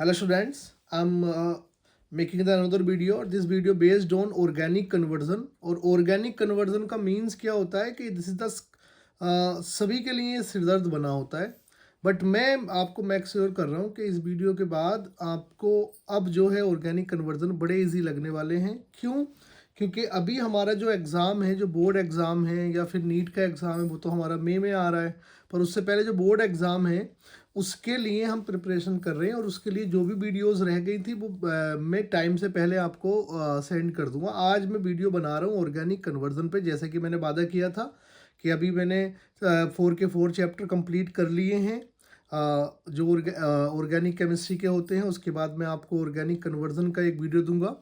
Hello students, I'm making the another video. This video based on organic conversion. और organic conversion का means क्या होता है कि this is the सभी के लिए सिरदर्द बना होता है. बट मैं आपको मेक श्योर कर रहा हूँ कि इस वीडियो के बाद आपको अब जो है ऑर्गेनिक कन्वर्जन बड़े इजी लगने वाले हैं. क्यों? क्योंकि अभी हमारा जो एग्ज़ाम है, जो बोर्ड एग्ज़ाम है या फिर नीट का एग्ज़ाम है, वो तो हमारा मई में आ रहा है. पर उससे पहले जो बोर्ड एग्ज़ाम है उसके लिए हम प्रिपरेशन कर रहे हैं और उसके लिए जो भी वीडियोस रह गई थी वो मैं टाइम से पहले आपको सेंड कर दूंगा. आज मैं वीडियो बना रहा हूँ ऑर्गेनिक कन्वर्जन पे, जैसे कि मैंने वादा किया था कि अभी मैंने 4 के 4 चैप्टर कंप्लीट कर लिए हैं जो ऑर्गेनिक केमिस्ट्री के होते हैं. उसके बाद मैं आपको ऑर्गेनिक कन्वर्जन का एक वीडियो दूंगा.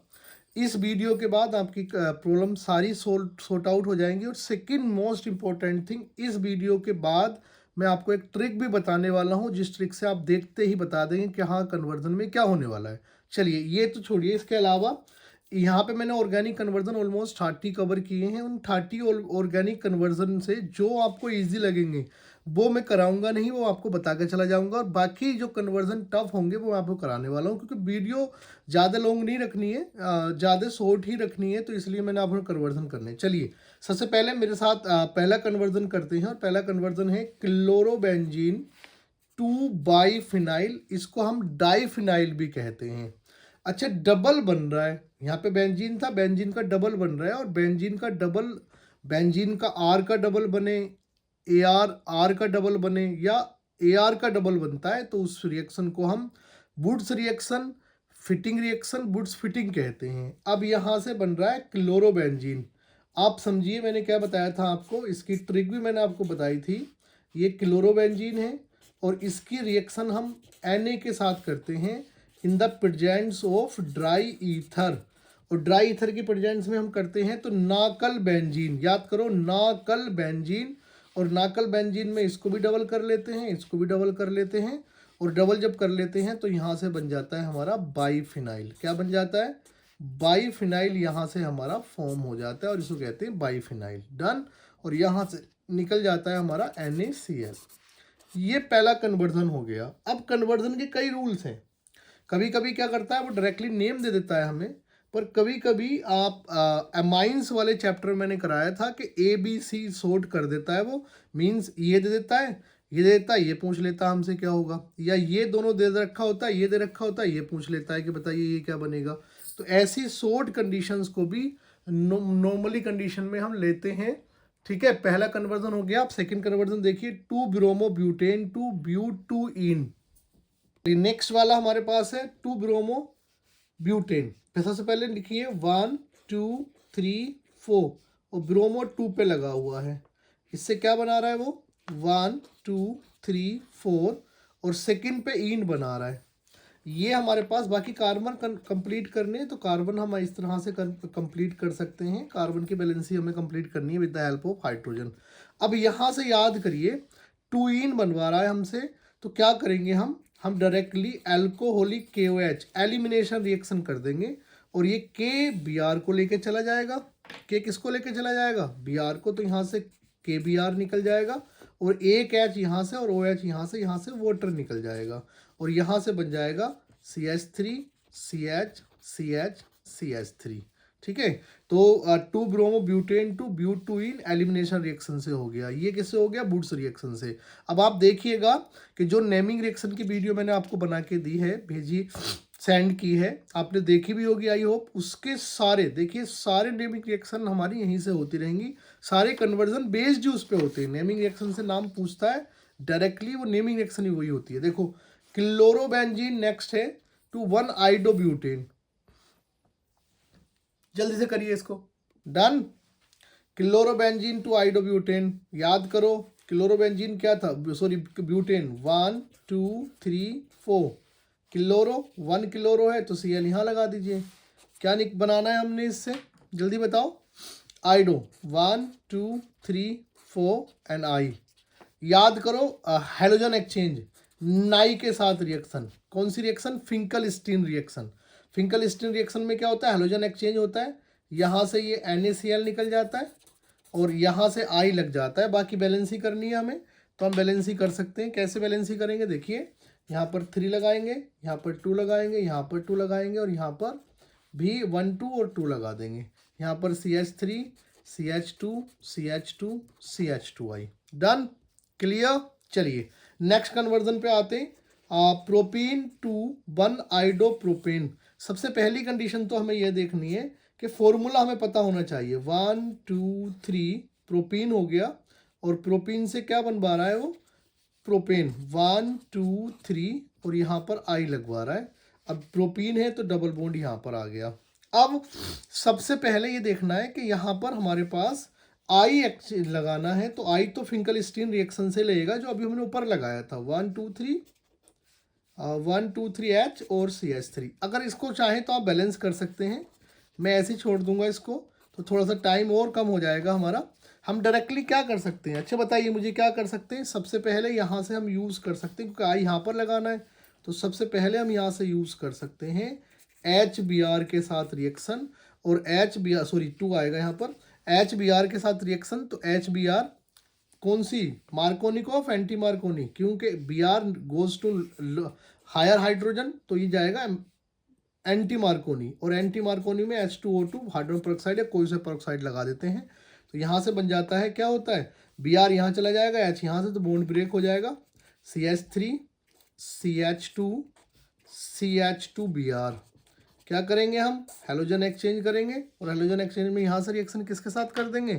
इस वीडियो के बाद आपकी प्रॉब्लम सारी सॉर्ट आउट हो जाएंगी. और सेकंड मोस्ट इम्पॉर्टेंट थिंग, इस वीडियो के बाद मैं आपको एक ट्रिक भी बताने वाला हूं जिस ट्रिक से आप देखते ही बता देंगे कि हाँ कन्वर्जन में क्या होने वाला है. चलिए ये तो छोड़िए, इसके अलावा यहाँ पे मैंने ऑर्गेनिक कन्वर्जन ऑलमोस्ट 30 कवर किए हैं. उन 30 ऑर्गेनिक कन्वर्जन से जो आपको इजी लगेंगे वो मैं कराऊंगा नहीं, वो आपको बता के चला जाऊंगा. और बाकी जो कन्वर्जन टफ होंगे वो मैं आपको कराने वाला हूँ, क्योंकि वीडियो ज़्यादा लॉन्ग नहीं रखनी है, ज़्यादा शॉर्ट ही रखनी है, तो इसलिए मैंने आपको कन्वर्जन करने. चलिए सबसे पहले मेरे साथ पहला कन्वर्जन करते हैं. और पहला कन्वर्जन है क्लोरोबेंजीन 2-बाईफिनाइल. इसको हम डाईफिनाइल भी कहते हैं. अच्छा, डबल बन रहा है. यहाँ पे बेंजीन था, बेंजीन का डबल बन रहा है. और बेंजीन का डबल, बेंजीन का आर का डबल बने, ए आर का डबल बने या ए आर का डबल बनता है, तो उस रिएक्शन को हम Wurtz reaction, Fittig reaction, Wurtz Fittig कहते हैं. अब यहाँ से बन रहा है क्लोरोबेंजीन. आप समझिए मैंने क्या बताया था आपको, इसकी ट्रिक भी मैंने आपको बताई थी. ये क्लोरोबेंजीन है और इसकी रिएक्शन हम Na के साथ करते हैं in the presence of dry ether. और ड्राई ईथर की प्रेजेंस में हम करते हैं तो नाकल बेंजीन. याद करो, नाकल बेंजीन. और नाकल बेंजीन में इसको भी डबल कर लेते हैं, इसको भी डबल कर लेते हैं. और डबल जब कर लेते हैं तो यहाँ से बन जाता है हमारा बाईफिनाइल. क्या बन जाता है? बाईफिनाइल. यहाँ से हमारा फॉर्म हो जाता है और इसको कहते हैं बाईफिनाइल. डन. और यहाँ से निकल जाता है हमारा NaCl. ये पहला कन्वर्जन हो गया. अब कन्वर्जन के कई रूल्स हैं. कभी कभी क्या करता है वो डायरेक्टली नेम दे देता है हमें, पर कभी कभी आप अमाइंस वाले चैप्टर मैंने कराया था कि ABC सॉर्ट कर देता है. वो मीन्स ये दे देता है, ये दे देता है, ये पूछ लेता है हमसे क्या होगा, या ये दोनों दे रखा होता है, ये दे रखा होता है, ये पूछ लेता है कि बताइए ये क्या बनेगा. तो ऐसी सॉर्ट कंडीशंस को भी नॉर्मली कंडीशन में हम लेते हैं. ठीक है, पहला कन्वर्जन हो गया. आप सेकेंड कन्वर्जन देखिए, 2-ब्रोमोब्यूटेन टू ब्यूटूइन. नेक्स्ट वाला हमारे पास है 2-ब्रोमोब्यूटेन. सबसे पहले लिखिए 1 2 3 4 और ब्रोमो 2 पे लगा हुआ है. इससे क्या बना रहा है वो? 1 2 3 4. और सेकंड पे इन बना रहा है. ये हमारे पास बाकी कार्बन कंप्लीट करने हैं, तो कार्बन हम इस तरह से कंप्लीट कर सकते हैं. कार्बन की बैलेंसी हमें कंप्लीट करनी है with the help of hydrogen. अब यहाँ से याद करिए 2 इन बनवा रहा है हमसे, तो क्या करेंगे हम directly alcoholic KOH elimination reaction कर देंगे. और ये KBr को लेके चला जाएगा. के किसको लेके चला जाएगा? Br को. तो यहाँ से KBr निकल जाएगा और एक H यहाँ से और OH यहाँ से वाटर निकल जाएगा. और यहाँ से बन जाएगा CH3 CH CH CH3. ठीक है, तो 2-ब्रोमोब्यूटेन टू ब्यूटूइन एलिमिनेशन रिएक्शन से हो गया. ये किससे हो गया? वुड्स रिएक्शन से. अब आप देखिएगा कि जो नेमिंग रिएक्शन की वीडियो मैंने आपको बना के दी है, भेजी, सेंड की है, आपने देखी भी होगी आई होप. उसके सारे देखिए, सारे नेमिंग रिएक्शन हमारी यहीं से होती रहेंगी. सारे कन्वर्जन बेस्ड उस पर होते हैं. नेमिंग रिएक्शन से नाम पूछता है डायरेक्टली, वो नेमिंग रिएक्शन ही वही होती है. देखो, क्लोरोबेंजीन नेक्स्ट है टू 1-आइडोब्यूटेन. जल्दी से करिए इसको. डन. Chlorobenzene to iodobutane. याद करो क्लोरोबेंजीन क्या था, सॉरी ब्यूटेन. 1 2 3 4. क्लोरो 1 क्लोरो है तो Cl यहाँ लगा दीजिए. क्या बनाना है हमने इससे, जल्दी बताओ. आइडो 1 2 3 4 एंड I. याद करो हेलोजन एक्सचेंज, नाई के साथ रिएक्शन. कौन सी reaction? Finkelstein reaction. Finkelstein reaction में क्या होता है? हेलोजन एक्सचेंज होता है. यहाँ से ये NaCl निकल जाता है और यहाँ से I लग जाता है. बाकी बैलेंस ही करनी है हमें, तो हम बैलेंस ही कर सकते हैं. कैसे बैलेंस ही करेंगे? देखिए, यहाँ पर 3 लगाएंगे, यहाँ पर 2 लगाएंगे, यहाँ पर 2 लगाएंगे और यहाँ पर भी 1 2 और 2 लगा देंगे। यहाँ पर CH3 CH2 CH2 CH2 done, clear. चलिए नेक्स्ट कन्वर्जन पे आते हैं। Propene to 1 iodopropane. सबसे पहली कंडीशन तो हमें यह देखनी है कि फॉर्मूला हमें पता होना चाहिए। 1 2 3 प्रोपीन हो गया और प्रोपीन से क्या बनवा रहा है वो, प्रोपेन। 1 2 3 और यहाँ पर आई लगवा रहा है। अब प्रोपीन है तो डबल बॉन्ड यहाँ पर आ गया। अब सबसे पहले ये देखना है कि यहाँ पर हमारे पास आई लगाना है, तो आई तो फिंकलस्टीन रिएक्शन से लेगा जो अभी हमने ऊपर लगाया था। 1 2 3 H और CH3। अगर इसको चाहें तो आप बैलेंस कर सकते हैं, मैं ऐसे ही छोड़ दूंगा इसको, तो थोड़ा सा टाइम और कम हो जाएगा हमारा। हम डायरेक्टली क्या कर सकते हैं, अच्छा बताइए मुझे क्या कर सकते हैं। सबसे पहले यहाँ से हम यूज़ कर सकते हैं, क्योंकि आई यहाँ पर लगाना है, तो सबसे पहले हम यहाँ से यूज़ कर सकते हैं HBr के साथ रिएक्शन। और HBr सॉरी 2 आएगा यहाँ पर, HBr के साथ रिएक्शन। तो HBr कौन सी, मार्कोनिकॉफ एंटी मार्कोनी, क्योंकि Br goes to higher hydrogen, तो ये जाएगा एंटी मार्कोनी। और एंटी मार्कोनी में H2O2 हाइड्रोजन पेरोक्साइड या कोई सा पेरोक्साइड लगा देते हैं, तो यहाँ से बन जाता है, क्या होता है, Br यहाँ चला जाएगा, H यहाँ से, तो बॉन्ड ब्रेक हो जाएगा। CH3 CH2 CH2Br। क्या करेंगे हम, हैलोजन एक्सचेंज करेंगे, और हैलोजन एक्सचेंज में यहाँ से रिएक्शन किसके साथ कर देंगे,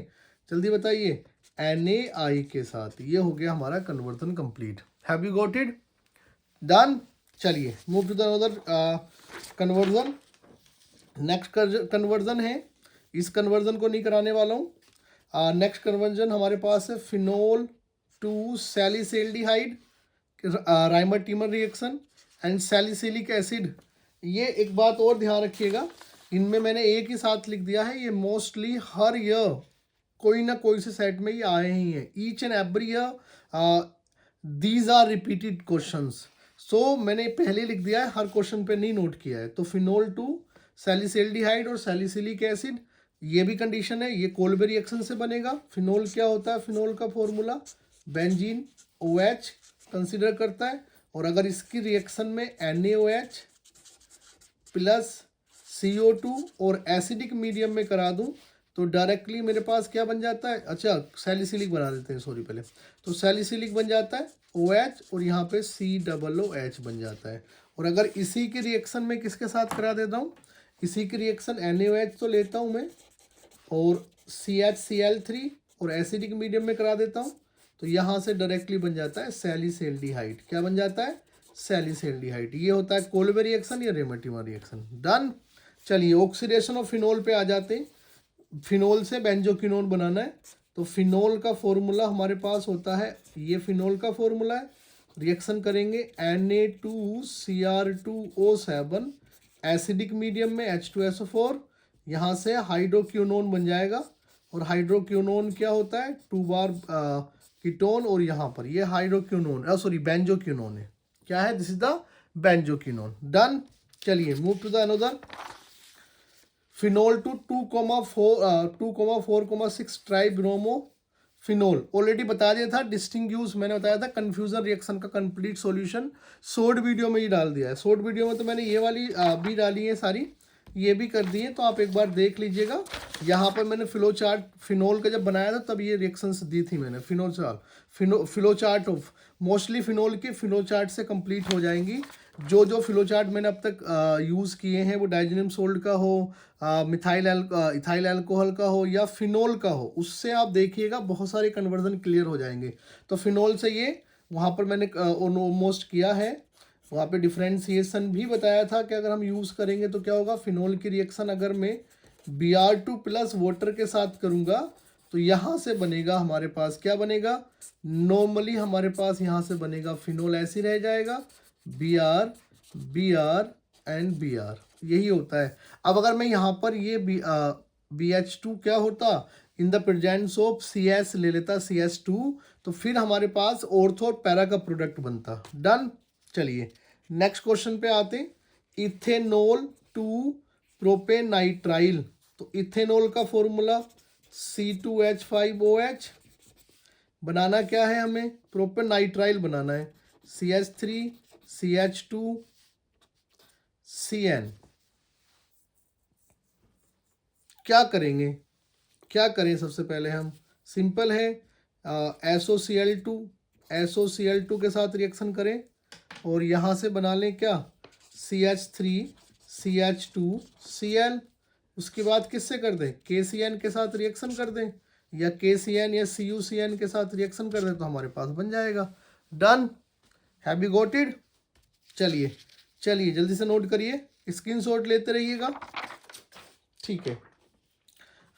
जल्दी बताइए, NaI के साथ। ये हो गया हमारा conversion complete. Have you got it, done. चलिए move to the another conversion. Next conversion है, इस कन्वर्जन को नहीं कराने वाला हूँ। नेक्स्ट कन्वर्जन हमारे पास है phenol to salicylaldehyde, Reimer Tiemann reaction and salicylic acid. ये एक बात और ध्यान रखिएगा, इनमें मैंने एक ही साथ लिख दिया है, ये मोस्टली हर ईयर कोई ना कोई से सेट में ये आए ही हैं। Each and every year these are repeated questions. So मैंने पहले लिख दिया है, हर क्वेश्चन पे नहीं नोट किया है। तो फिनोल टू सैलिसिल्डिहाइड और सैलिसिलिक एसिड, ये भी कंडीशन है, ये कोल्बे रिएक्शन से बनेगा। फिनोल क्या होता है, फिनोल का फॉर्मूला बेंजीन OH कंसिडर करता है, और अगर इसकी रिएक्शन में NaOH प्लस CO2 और एसिडिक मीडियम में करा दूं, तो डायरेक्टली मेरे पास क्या बन जाता है, अच्छा सैलिसिलिक बना देते हैं, सॉरी पहले, तो सैलिसिलिक बन जाता है OH और यहाँ पे COOH बन जाता है। और अगर इसी की रिएक्शन में किसके साथ करा देता हूँ, इसी की रिएक्शन NaOH तो लेता हूँ मैं, और CHCl3 और एसिडिक मीडियम में करा देता हूँ, तो यहाँ से डायरेक्टली बन जाता है सैलिसिल्डिहाइड। क्या बन जाता है, सैलिसिल्डिहाइड। ये होता है कोल्बे रिएक्शन या रेमर रिएक्शन, डन। चलिए ऑक्सीडेशन ऑफ फिनोल पे आ जाते हैं। फिनोल से बेंजोक्विनोन बनाना है, तो फिनोल का फॉर्मूला हमारे पास होता है, ये फिनोल का फॉर्मूला है। रिएक्शन करेंगे Na2Cr2O7, एसिडिक मीडियम में H2SO4, यहाँ से हाइड्रोक्विनोन बन जाएगा। और हाइड्रोक्विनोन क्या होता है, 2 बार कीटोन, और यहाँ पर ये हाइड्रोक्विनोन सॉरी बेंजोक्विनोन है। क्या है, this is the benzoquinone, done. चलिए move to the another. Phenol to 2,4,6 tribromo phenol, already बता दिया था। डिस्टिंग्यूश मैंने बताया था, कंफ्यूजन रिएक्शन का कंप्लीट सॉल्यूशन शॉर्ट वीडियो में ही डाल दिया है। शॉर्ट वीडियो में तो मैंने ये वाली भी डाली है सारी, ये भी कर दी है, तो आप एक बार देख लीजिएगा। यहाँ पर मैंने फ्लो चार्ट फिनोल का जब बनाया था तब ये रिएक्शंस दी थी मैंने। Flow chart of mostly phenol के फ्लो चार्ट से कंप्लीट हो जाएंगी। जो फ्लो चार्ट मैंने अब तक यूज़ किए हैं, वो डाइजेनियम सोल्ट का हो, इथाइल अल्कोहल का हो या फिनोल का हो, उससे आप देखिएगा बहुत सारे कन्वर्जन क्लियर हो जाएंगे। तो फिनोल से ये वहाँ पर मैंने ऑलमोस्ट किया है। वहाँ पे डिफ्रेंशिएशन भी बताया था कि अगर हम यूज़ करेंगे तो क्या होगा। फिनोल की रिएक्शन अगर मैं Br2 प्लस वाटर के साथ करूँगा, तो यहाँ से बनेगा हमारे पास, क्या बनेगा, नॉर्मली हमारे पास यहाँ से बनेगा फिनोल, ऐसे रह जाएगा Br Br एंड Br, यही होता है। अब अगर मैं यहाँ पर ये BH2 क्या होता, in the presence of CS ले लेता CS2, तो फिर हमारे पास ऑर्थो और पैरा का प्रोडक्ट बनता, डन। चलिए नेक्स्ट क्वेश्चन पे आते हैं। इथेनॉल टू प्रोपेनाइट्राइल, तो इथेनॉल का फॉर्मूला C2H5OH। बनाना क्या है हमें, प्रोपेनाइट्राइल बनाना है, CH3 CH2CN। क्या करेंगे, क्या करें? सबसे पहले हम सिंपल है, SOCl2 के साथ रिएक्शन करें और यहाँ से बना लें क्या, CH3CH2Cl। उसके बाद किससे कर दें, KCN के साथ रिएक्शन कर दें, या KCN या CuCN के साथ रिएक्शन कर दें तो हमारे पास बन जाएगा। Done, have you got it? चलिए चलिए जल्दी से नोट करिए, स्क्रीनशॉट लेते रहिएगा, ठीक है।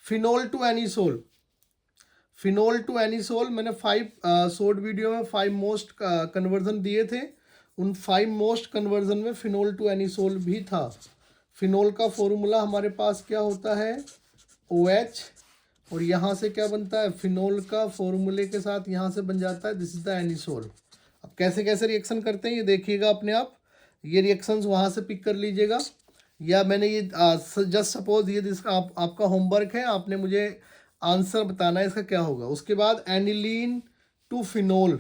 Phenol to anisole, phenol to anisole मैंने 5 शॉर्ट वीडियो में 5 मोस्ट कन्वर्जन दिए थे। उन 5 मोस्ट कन्वर्जन में फिनोल टू एनिसोल भी था। फिनोल का फॉर्मूला हमारे पास क्या होता है, OH, और यहाँ से क्या बनता है, फिनोल का फॉर्मूले के साथ यहाँ से बन जाता है दिस इज द एनिसोल। अब कैसे कैसे रिएक्शन करते हैं ये देखिएगा अपने आप, ये रिएक्शंस वहाँ से पिक कर लीजिएगा, या मैंने ये जस्ट सपोज ये आपका होमवर्क है, आपने मुझे आंसर बताना है इसका क्या होगा। उसके बाद एनिलीन टू फिनोल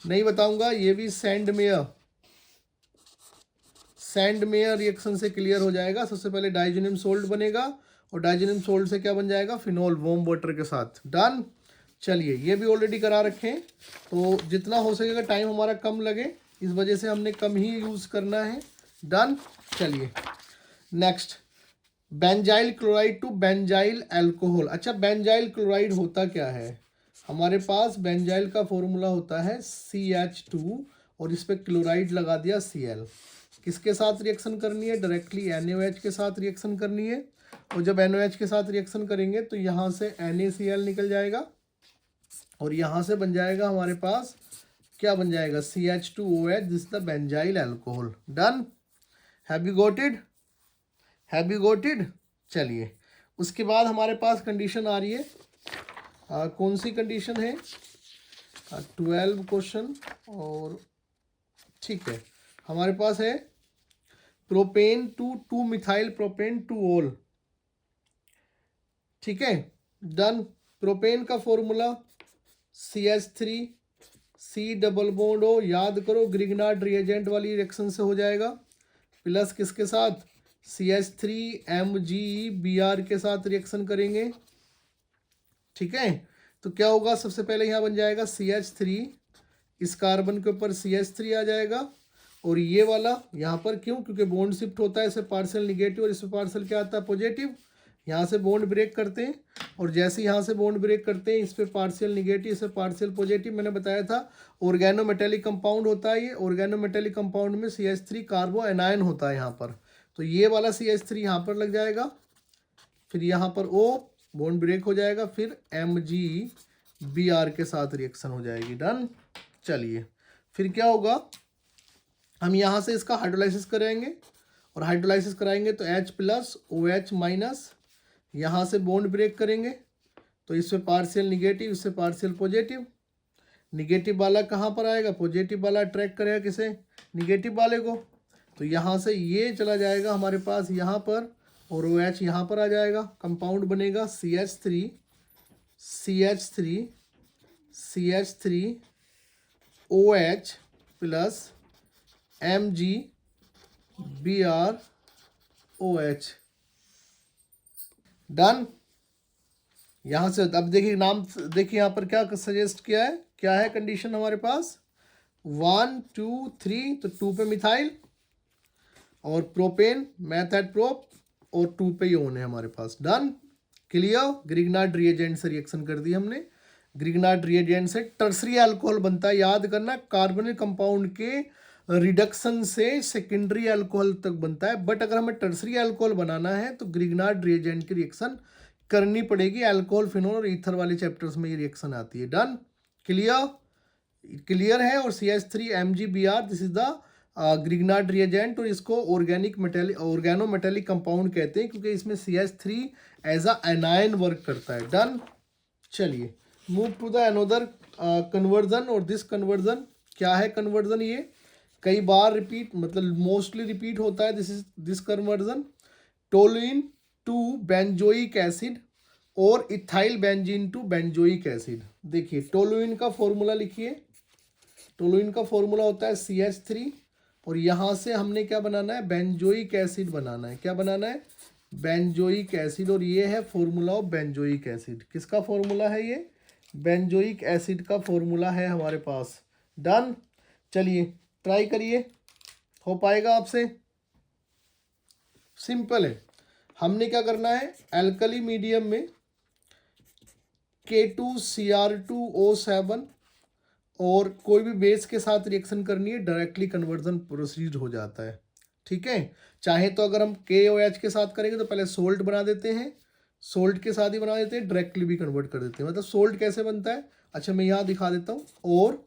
नहीं बताऊंगा, ये भी सैंड मेयर रिएक्शन से क्लियर हो जाएगा। सबसे पहले डाइजेनियम सोल्ट बनेगा और डाइजेनियम सोल्ट से क्या बन जाएगा, फिनोल, वार्म वाटर के साथ। डन, चलिए ये भी ऑलरेडी करा रखे हैं, तो जितना हो सकेगा टाइम हमारा कम लगे इस वजह से हमने कम ही यूज़ करना है। डन, चलिए next, benzyl chloride to benzyl alcohol. अच्छा, बेंजाइल क्लोराइड होता क्या है, हमारे पास बेंजाइल का फॉर्मूला होता है CH2 और इस पर क्लोराइड लगा दिया Cl। किसके साथ रिएक्शन करनी है, डायरेक्टली NaOH के साथ रिएक्शन करनी है, और जब NaOH के साथ रिएक्शन करेंगे तो यहाँ से NaCl निकल जाएगा और यहाँ से बन जाएगा हमारे पास क्या बन जाएगा, CH2OH, this the benzyl alcohol. Done, have you got it, have you got it? चलिए उसके बाद हमारे पास कंडीशन आ रही है, कौन सी कंडीशन है, 12 क्वेश्चन, और ठीक है हमारे पास है propane to two methyl propane to ol, ठीक है। डन, प्रोपेन का formula CH3C double bond O, याद करो ग्रिग्नार्ड रिएजेंट वाली रिएक्शन से हो जाएगा, प्लस किसके साथ, CH3MgBr के साथ रिएक्शन करेंगे, ठीक है। तो क्या होगा, सबसे पहले यहाँ बन जाएगा CH3, इस कार्बन के ऊपर CH3 आ जाएगा, और ये वाला यहाँ पर क्यों, क्योंकि बॉन्ड शिफ्ट होता है, इसमें पार्शियल निगेटिव और इसमें पार्शियल क्या आता है, पॉजिटिव। यहाँ से बॉन्ड ब्रेक करते हैं और जैसे यहाँ से बॉन्ड ब्रेक करते हैं इस पर पार्शियल निगेटिव, इस पर पार्शियल पॉजिटिव। मैंने बताया था ऑर्गेनोमेटेलिक कंपाउंड होता है ये, ऑर्गेनोमेटेलिक कंपाउंड में CH3 कार्बो एनायन होता है यहाँ पर, तो ये वाला CH3 यहाँ पर लग जाएगा, फिर यहाँ पर O, बॉन्ड ब्रेक हो जाएगा, फिर MgBr के साथ रिएक्शन हो जाएगी। डन, चलिए फिर क्या होगा, हम यहाँ से इसका हाइड्रोलाइसिस करेंगे और हाइड्रोलाइसिस कराएंगे तो H+OH-, यहाँ से बॉन्ड ब्रेक करेंगे तो इससे पार्शियल निगेटिव, इससे पार्शियल पॉजिटिव, निगेटिव वाला कहाँ पर आएगा, पॉजिटिव वाला अट्रैक्ट करेगा किसे, निगेटिव वाले को, तो यहाँ से ये चला जाएगा हमारे पास यहाँ पर, और OH यहाँ पर आ जाएगा, कंपाउंड बनेगा CH3OH प्लस MgBrOH। डन, यहाँ से अब देखिए नाम देखिए यहाँ पर क्या सजेस्ट किया है, क्या है कंडीशन हमारे पास, 1 2 3, तो 2 पे मिथाइल और प्रोपेन मैथ प्रोप और 2 पे योन है हमारे पास। डन, क्लियर, ग्रिग्नार्ड रिएजेंट से रिएक्शन कर दी हमने, ग्रिग्नार्ड रिएजेंट से टर्सरी अल्कोहल बनता है, याद करना कार्बनिक कंपाउंड के रिडक्शन से सेकेंडरी अल्कोहल तक बनता है, बट अगर हमें टर्सरी अल्कोहल बनाना है तो ग्रिग्नार्ड रिएजेंट की रिएक्शन करनी पड़ेगी, अल्कोहल, फिनोल और ईथर वाले चैप्टर्स में ये रिएक्शन आती है। डन, क्लियर, क्लियर है। और CH3MgBr, this is the Grignard reagent, और इसको ऑर्गेनोमेटेलिक कंपाउंड कहते हैं क्योंकि इसमें CH3 as a anion work करता है। डन, चलिए move to the another conversion, और दिस कन्वर्जन क्या है, कन्वर्जन ये कई बार रिपीट, मतलब मोस्टली रिपीट होता है, this conversion, toluene to benzoic acid और ethyl benzene to benzoic acid. देखिए टोलुइन का फॉर्मूला लिखिए, टोलुइन का फॉर्मूला होता है CH3 और यहाँ से हमने क्या बनाना है, बेंजोइक एसिड बनाना है। क्या बनाना है, बेंजोइक एसिड। और ये है फॉर्मूला ऑफ बेंजोइक एसिड। किसका फॉर्मूला है ये, बेंजोइक एसिड का फॉर्मूला है हमारे पास। डन। चलिए ट्राई करिए, हो पाएगा आपसे, सिंपल है। हमने क्या करना है, एल्कली मीडियम में K2Cr2O7 और कोई भी बेस के साथ रिएक्शन करनी है, डायरेक्टली कन्वर्जन प्रोसीड हो जाता है। ठीक है, चाहे तो अगर हम KOH के साथ करेंगे तो पहले सोल्ट बना देते हैं, सोल्ट के साथ ही बना देते हैं, डायरेक्टली भी कन्वर्ट कर देते हैं। मतलब सोल्ट कैसे बनता है, अच्छा मैं यहाँ दिखा देता हूँ। और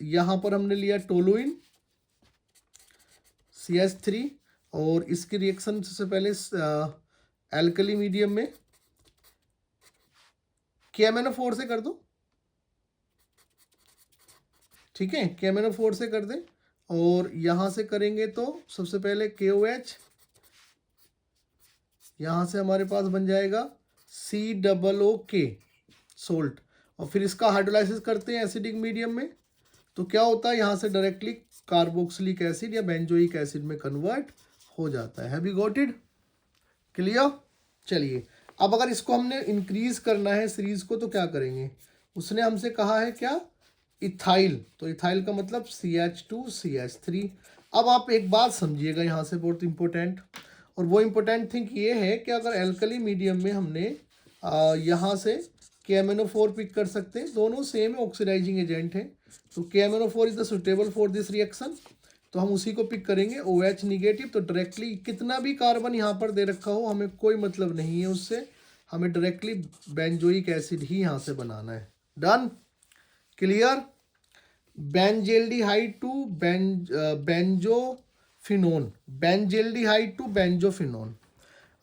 यहाँ पर हमने लिया टोलुइन CH3 और इसकी रिएक्शन सबसे पहले एल्कली मीडियम में KMnO4 से कर दो। ठीक है, KMnO4 से कर दें। और यहाँ से करेंगे तो सबसे पहले KOH, यहाँ से हमारे पास बन जाएगा COOK सोल्ट। और फिर इसका हाइड्रोलाइसिस करते हैं एसिडिक मीडियम में, तो क्या होता है, यहाँ से डायरेक्टली कार्बोक्सिलिक एसिड या बेंजोइक एसिड में कन्वर्ट हो जाता है। Have you got it, clear. चलिए अब अगर इसको हमने इंक्रीज करना है सीरीज को तो क्या करेंगे, उसने हमसे कहा है क्या, इथाइल। तो इथाइल का मतलब CH2CH3। अब आप एक बात समझिएगा यहाँ से, बहुत इंपॉर्टेंट, और वो इम्पोर्टेंट थिंग ये है कि अगर एल्कली मीडियम में हमने यहाँ से KMnO4 पिक कर सकते हैं, दोनों सेम ऑक्सीडाइजिंग एजेंट हैं, तो KMnO4 is the suitable for this reaction, तो हम उसी को पिक करेंगे। OH निगेटिव, तो डायरेक्टली कितना भी कार्बन यहाँ पर दे रखा हो हमें कोई मतलब नहीं है उससे, हमें डायरेक्टली बेंजोइक एसिड ही यहाँ से बनाना है। Done, clear. Benzaldehyde to benzophenone, benzaldehyde to benzophenone.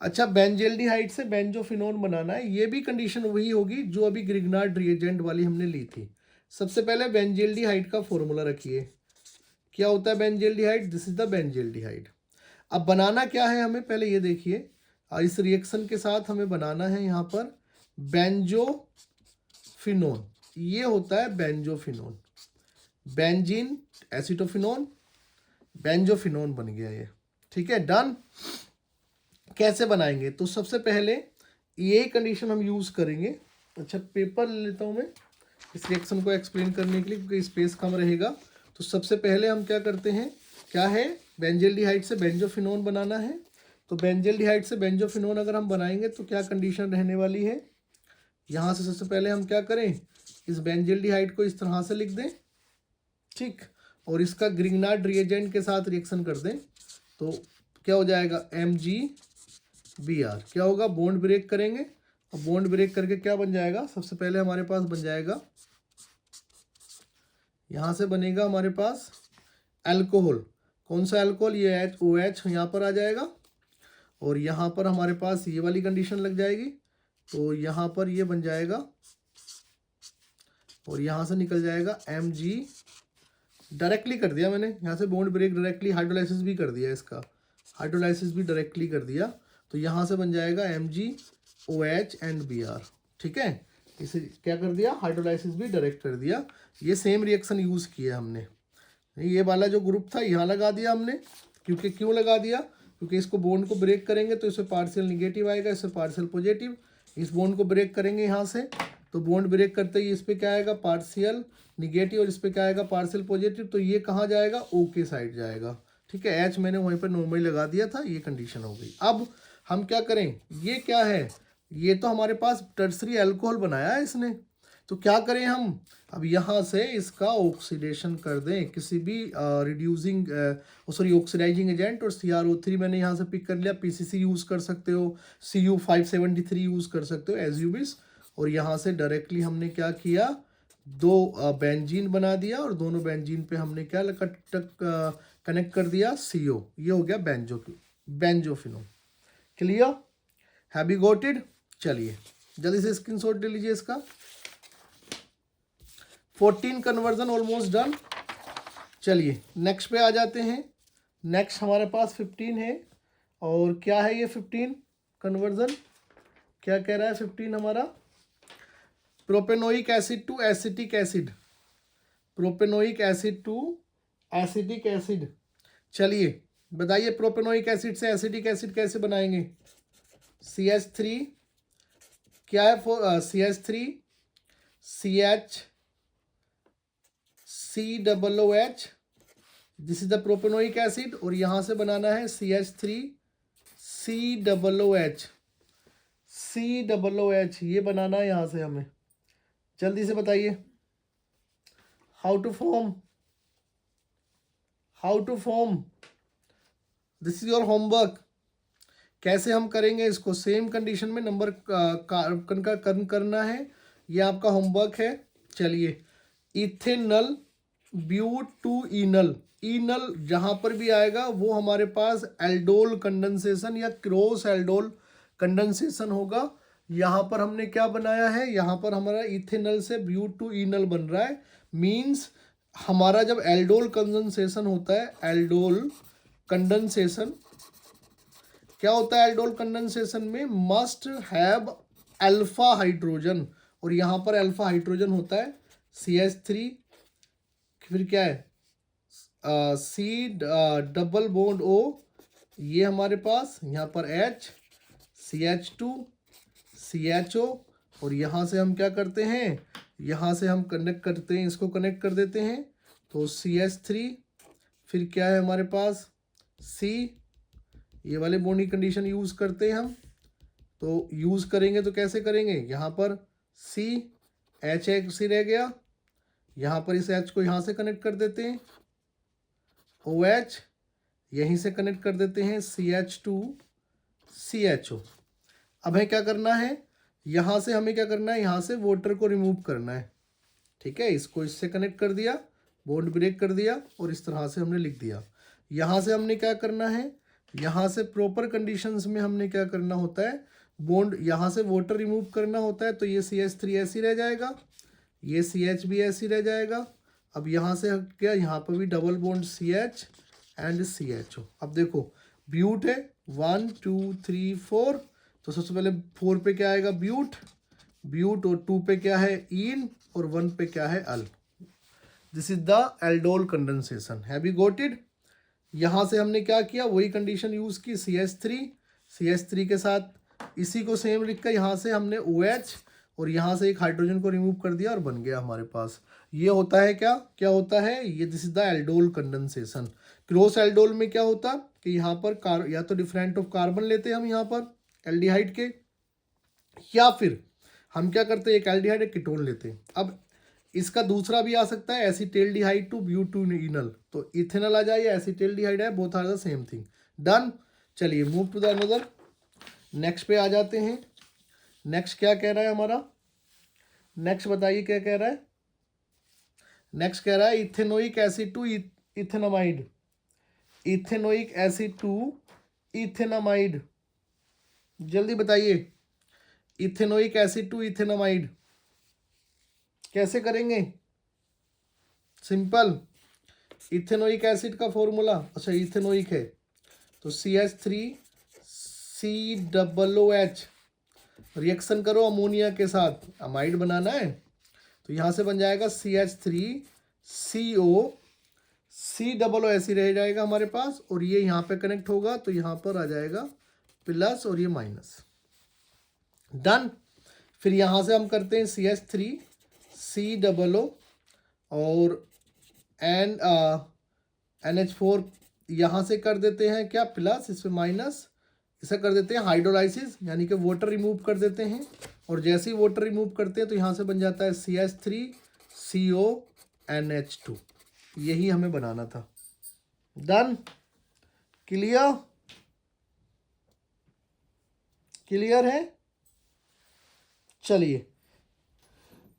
अच्छा, बेंजेल्डिहाइड से बेंजोफिनोन बनाना है, ये भी कंडीशन वही होगी जो अभी ग्रिग्नार्ड रिएजेंट वाली हमने ली थी। सबसे पहले बेंजेल्डिहाइड का फॉर्मूला रखिए, क्या होता है benzaldehyde, this is the benzaldehyde. अब बनाना क्या है हमें, पहले ये देखिए, इस रिएक्शन के साथ हमें बनाना है यहाँ पर बेंजोफिनोन, ये होता है बेंजोफिनोन, बेंजीन एसिटोफिनोन, बेंजोफिनोन बन गया ये। ठीक है, डन। कैसे बनाएंगे, तो सबसे पहले ये कंडीशन हम यूज करेंगे। अच्छा पेपर ले लेता हूँ मैं इस रिएक्शन को एक्सप्लेन करने के लिए, क्योंकि स्पेस कम रहेगा। तो सबसे पहले हम क्या करते हैं, क्या है, बेंजेल्डिहाइड से बेंजोफिनोन बनाना है। तो बेंजेल्डिहाइड से बेंजोफिनोन अगर हम बनाएंगे तो क्या कंडीशन रहने वाली है, यहाँ से सबसे पहले हम क्या करें, इस बेंजेल्डिहाइड को इस तरह से लिख दें, ठीक, और इसका ग्रिग्नार्ड रिएजेंट के साथ रिएक्शन कर दें, तो क्या हो जाएगा MgBr। क्या होगा, बॉन्ड ब्रेक करेंगे, और बॉन्ड ब्रेक करके क्या बन जाएगा, सबसे पहले हमारे पास बन जाएगा, यहाँ से बनेगा हमारे पास अल्कोहल। कौन सा अल्कोहल, ये OH यहाँ पर आ जाएगा, और यहाँ पर हमारे पास ये वाली कंडीशन लग जाएगी, तो यहाँ पर ये बन जाएगा, और यहाँ से निकल जाएगा Mg, डायरेक्टली कर दिया मैंने यहाँ से बॉन्ड ब्रेक, डायरेक्टली हाइड्रोलाइसिस भी कर दिया, इसका हाइड्रोलाइसिस भी डायरेक्टली कर दिया, तो यहाँ से बन जाएगा MgOH एंड Br। ठीक है, इसे क्या कर दिया, हाइड्रोलाइसिस भी डायरेक्ट कर दिया। ये सेम रिएक्शन यूज़ किया हमने, ये वाला जो ग्रुप था यहाँ लगा दिया हमने, क्योंकि क्यों लगा दिया, क्योंकि इसको बॉन्ड को ब्रेक करेंगे तो इससे पार्शियल निगेटिव आएगा, इससे पार्शियल पॉजिटिव। इस बॉन्ड को ब्रेक करेंगे यहाँ से, तो बॉन्ड ब्रेक करते ही इस पर क्या आएगा, पार्शियल निगेटिव, और इस पर क्या आएगा, पार्शियल पॉजिटिव। तो ये कहाँ जाएगा, O के साइड जाएगा। ठीक है, H मैंने वहीं पर नॉर्मली लगा दिया था, ये कंडीशन हो गई। अब हम क्या करें, ये क्या है, ये तो हमारे पास टर्सरी अल्कोहल बनाया है इसने, तो क्या करें हम, अब यहाँ से इसका ऑक्सीडेशन कर दें किसी भी रिड्यूसिंग सॉरी ऑक्सीडाइजिंग एजेंट, और CrO3 मैंने यहाँ से पिक कर लिया, PCC यूज़ कर सकते हो, Cu573 यूज़ कर सकते हो, एज यू विश। और यहाँ से डायरेक्टली हमने क्या किया, दो बेंजीन बना दिया, और दोनों बेंजीन पे हमने क्या कनेक्ट कर दिया, CO, ये हो गया benzophenone. Clear, have you got it. चलिए जल्दी से स्क्रीनशॉट ले लीजिए इसका। 14 कन्वर्जन ऑलमोस्ट डन। चलिए नेक्स्ट पे आ जाते हैं। नेक्स्ट हमारे पास 15 है, और क्या है ये 15 कन्वर्जन, क्या कह रहा है 15 हमारा, propanoic acid to acetic acid, propanoic acid to acetic acid. चलिए बताइए प्रोपेनोइक एसिड से एसिटिक एसिड कैसे बनाएंगे। CH3 क्या है, CH3 CH COOH, this is the propanoic acid, और यहां से बनाना है CH3 COOH, COOH ये बनाना है यहां से हमें। जल्दी से बताइए how to form, this is your homework. कैसे हम करेंगे इसको, सेम कंडीशन में नंबर कार्बन का कर्न करना है, ये आपका होमवर्क है। चलिए इथेनल ब्यूट टू इनल, इनल जहां पर भी आएगा वो हमारे पास एल्डोल कंडेंसेशन या क्रॉस एल्डोल कंडेंसेशन होगा। यहाँ पर हमने क्या बनाया है, यहाँ पर हमारा इथेनल से ब्यूट टू इनल बन रहा है। मीन्स हमारा जब एल्डोल कंडेंसेशन होता है, एल्डोल कंडेंसेशन क्या होता है, एल्डोल कंडेंसेशन में मस्ट हैव अल्फा हाइड्रोजन, और यहाँ पर अल्फा हाइड्रोजन होता है CH3, फिर क्या है C डबल बॉन्ड O, ये हमारे पास यहाँ पर H CH2 CHO, और यहाँ से हम क्या करते हैं, यहाँ से हम कनेक्ट करते हैं, इसको कनेक्ट कर देते हैं, तो CH3, फिर क्या है हमारे पास C, ये वाले बॉन्ड की कंडीशन यूज़ करते हैं हम, तो यूज़ करेंगे तो कैसे करेंगे, यहाँ पर C H एक सी रह गया, यहाँ पर इस H को यहाँ से कनेक्ट कर देते हैं, OH यहीं से कनेक्ट कर देते हैं CH2 CHO। अब हमें क्या करना है, यहाँ से हमें क्या करना है, यहाँ से वाटर को रिमूव करना है। ठीक है, इसको इससे कनेक्ट कर दिया, बॉन्ड ब्रेक कर दिया, और इस तरह से हमने लिख दिया। यहाँ से हमने क्या करना है, यहाँ से प्रॉपर कंडीशंस में हमने क्या करना होता है, बॉन्ड यहाँ से वाटर रिमूव करना होता है, तो ये CH3 ऐसी रह जाएगा, ये CH भी ऐसी रह जाएगा। अब यहाँ से क्या, यहाँ पर भी double bond CH and CHO। अब देखो ब्यूट है 1 2 3 4, तो सबसे पहले 4 पे क्या आएगा, ब्यूट, और 2 पे क्या है, इन, और 1 पे क्या है, al. This is the aldol condensation, have you got it. यहाँ से हमने क्या किया, वही कंडीशन यूज की, CH3 के साथ इसी को सेम लिख कर यहाँ से हमने OH और यहाँ से एक हाइड्रोजन को रिमूव कर दिया और बन गया हमारे पास। ये होता है क्या होता है ये, this is the aldol condensation. Cross aldol में क्या होता कि यहाँ पर या तो डिफरेंट ऑफ कार्बन लेते हैं हम यहाँ पर एल्डिहाइड के, या फिर हम क्या करते हैं, एक एल्डिहाइड एक कीटोन लेते हैं। अब इसका दूसरा भी आ सकता है एसिटेल्डिहाइड टू ब्यूटेनॉल, तो इथेनॉल आ जाए या एसिटेल्डिहाइड है, both are the same thing. Done. चलिए move to the another, next पे आ जाते हैं। नेक्स्ट क्या कह रहा है हमारा, नेक्स्ट बताइए क्या कह रहा है। नेक्स्ट कह रहा है ethanoic acid to ethanamide, ethanoic acid to ethanamide, जल्दी बताइए इथेनोइक एसिड टू इथेनामाइड कैसे करेंगे। सिंपल, इथेनोइक एसिड का फॉर्मूला, अच्छा इथेनोइक है तो CH3 COOH, रिएक्शन करो अमोनिया के साथ, अमाइड बनाना है, तो यहाँ से बन जाएगा CH3 CO, C double O ऐसी रह जाएगा हमारे पास, और ये यहाँ पे कनेक्ट होगा तो यहाँ पर आ जाएगा प्लस और ये माइनस। डन। फिर यहाँ से हम करते हैं CH3 COO और NH4 यहाँ से कर देते हैं क्या, प्लस, इसमें माइनस, इसे कर देते हैं हाइड्रोलाइसिस, यानी कि वाटर रिमूव कर देते हैं, और जैसे ही वाटर रिमूव करते हैं तो यहाँ से बन जाता है CH3 CO NH2। यही हमें बनाना था। डन। क्लियर, क्लियर है। चलिए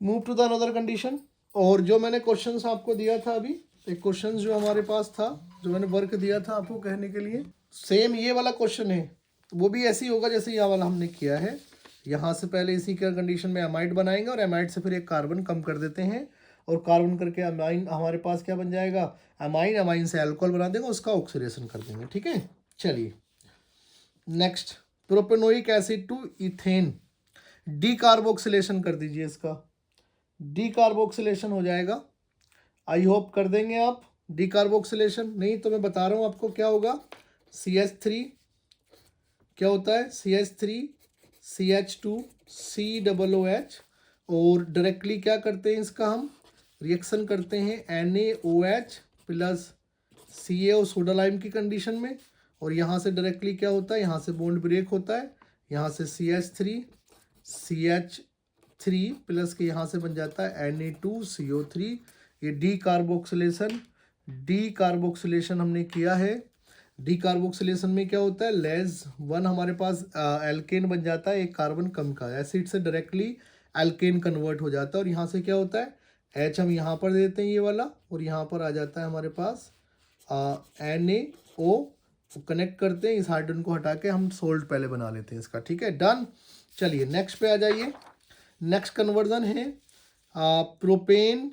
move to the another condition. और जो मैंने क्वेश्चंस आपको दिया था अभी, एक क्वेश्चन जो हमारे पास था, जो मैंने वर्क दिया था आपको कहने के लिए, सेम ये वाला क्वेश्चन है, वो भी ऐसे ही होगा जैसे ये वाला हमने किया है। यहाँ से पहले इसी का कंडीशन में अमाइड बनाएंगे और अमाइड से फिर एक कार्बन कम कर देते हैं, और कार्बन करके अमाइन हमारे पास क्या बन जाएगा, अमाइन, अमाइन से अल्कोहल बना देंगे, उसका ऑक्सीडेशन कर देंगे। ठीक है, चलिए next, propanoic acid to ethane, decarboxylation कर दीजिए, इसका डीकार्बोक्सिलेशन हो जाएगा। आई होप कर देंगे आप। डिकार्बोक्सिलेशन नहीं, तो मैं बता रहा हूँ आपको क्या होगा। CH3 क्या होता है, CH3 CH2 COOH, और डायरेक्टली क्या करते हैं इसका हम रिएक्शन करते हैं NaOH plus Ca soda lime की कंडीशन में, और यहाँ से डायरेक्टली क्या होता है, यहाँ से बॉन्ड ब्रेक होता है, यहाँ से CH3 CH3 प्लस के यहाँ से बन जाता है Na2CO3। ये डीकार्बोक्सिलेशन हमने किया है। डीकार्बोक्सिलेशन में क्या होता है, लेस वन हमारे पास एल्केन बन जाता है, एक कार्बन कम का, एसिड से डायरेक्टली एल्केन कन्वर्ट हो जाता है, और यहाँ से क्या होता है H हम यहाँ पर देते हैं ये वाला, और यहाँ पर आ जाता है हमारे पास NaO, कनेक्ट करते हैं, इस हाइड्रोजन को हटा के हम सोल्ट पहले बना लेते हैं इसका, ठीक है, डन। चलिए नेक्स्ट पे आ जाइए। नेक्स्ट कन्वर्जन है propane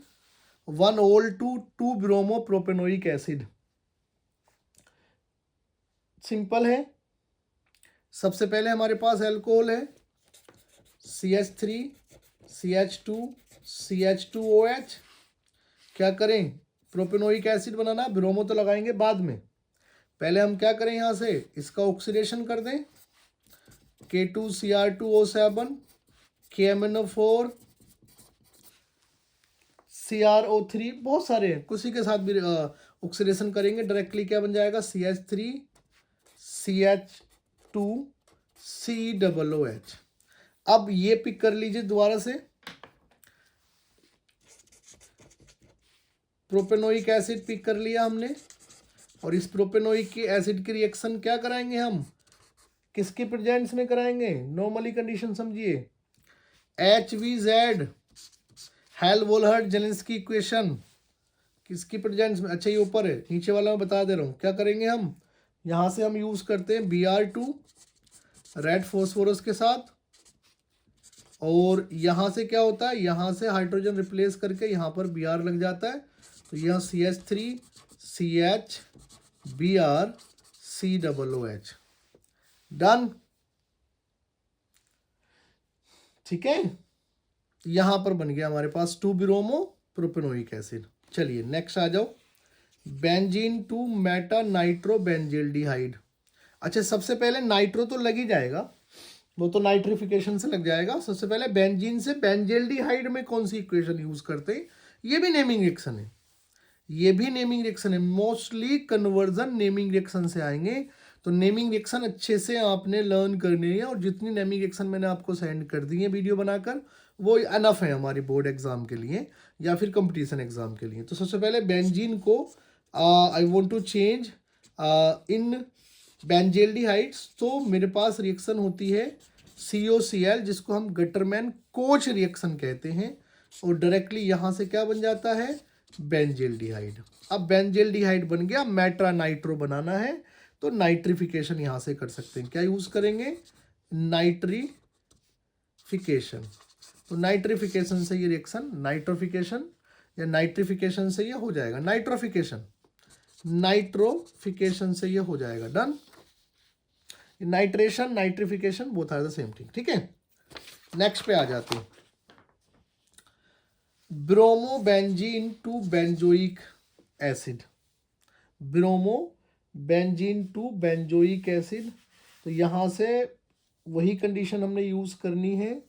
1 ol to 2 bromo propanoic acid. Simple है, सबसे पहले हमारे पास अल्कोहल है CH3 CH2 CH2OH। क्या करें, प्रोपेनोइक एसिड बनाना, ब्रोमो तो लगाएंगे बाद में, पहले हम क्या करें, यहाँ से इसका ऑक्सीडेशन कर दें, K2Cr2O7 KMnO4 CrO3, बहुत सारे हैं, किसी के साथ भी ऑक्सीडेशन करेंगे, डायरेक्टली क्या बन जाएगा, CH3 CH2 COOH। अब ये पिक कर लीजिए दोबारा से, प्रोपेनोइक एसिड पिक कर लिया हमने, और इस प्रोपेनोइक की एसिड की रिएक्शन क्या कराएंगे हम, किसके प्रेजेंस में कराएंगे, नॉर्मली कंडीशन समझिए, HVZ हेल्महोल्ट्ज़ जेलेंस्की इक्वेशन किसकी प्रेजेंस में, अच्छा ये ऊपर है, नीचे वाला मैं बता दे रहा हूँ, क्या करेंगे हम, यहाँ से हम यूज़ करते हैं Br2 रेड फॉस्फोरस के साथ, और यहाँ से क्या होता है, यहाँ से हाइड्रोजन रिप्लेस करके यहाँ पर Br लग जाता है, तो यहाँ CH3 CH Br COOH, done, ठीक है। यहाँ पर बन गया हमारे पास 2 ब्रोमो प्रोपेनोइक एसिड। चलिए नेक्स्ट आ जाओ, बेंजीन 2 मेटा नाइट्रो बेंजील्डिहाइड। अच्छा सबसे पहले नाइट्रो तो लग ही जाएगा, वो तो नाइट्रिफिकेशन से लग जाएगा, सबसे पहले बेंजीन से बेंजील्डिहाइड में कौन सी इक्वेशन यूज करते हैं, ये भी नेमिंग रिएक्शन है, ये भी नेमिंग रिएक्शन है, मोस्टली कन्वर्जन नेमिंग रिएक्शन से आएंगे, तो नेमिंग रिएक्शन अच्छे से आपने लर्न करनी है, और जितनी नेमिंग रिएक्शन मैंने आपको सेंड कर दी है वीडियो बनाकर, वो अनफ है हमारी बोर्ड एग्जाम के लिए या फिर कंपटीशन एग्जाम के लिए। तो सबसे पहले बेंजीन को I want to change in benzaldehydes, तो मेरे पास रिएक्शन होती है COCl, जिसको हम गटरमैन कोच रिएक्शन कहते हैं, और डायरेक्टली यहाँ से क्या बन जाता है, बेंजील्डिहाइड। अब बेंजील्डिहाइड बन गया, मेट्रा नाइट्रो बनाना है तो नाइट्रिफिकेशन यहाँ से कर सकते हैं, क्या यूज करेंगे, नाइट्रिफिकेशन। तो नाइट्रिफिकेशन से ये रिएक्शन, नाइट्रोफिकेशन या नाइट्रिफिकेशन से ये हो जाएगा, नाइट्रोफिकेशन, नाइट्रोफिकेशन से ये हो जाएगा, done. Nitration nitrification both are the same thing, ठीक है। नेक्स्ट पे आ जाते हैं, bromo benzene 2 benzoic acid, bromo benzene 2 benzoic acid, तो यहाँ से वही कंडीशन हमने यूज़ करनी है,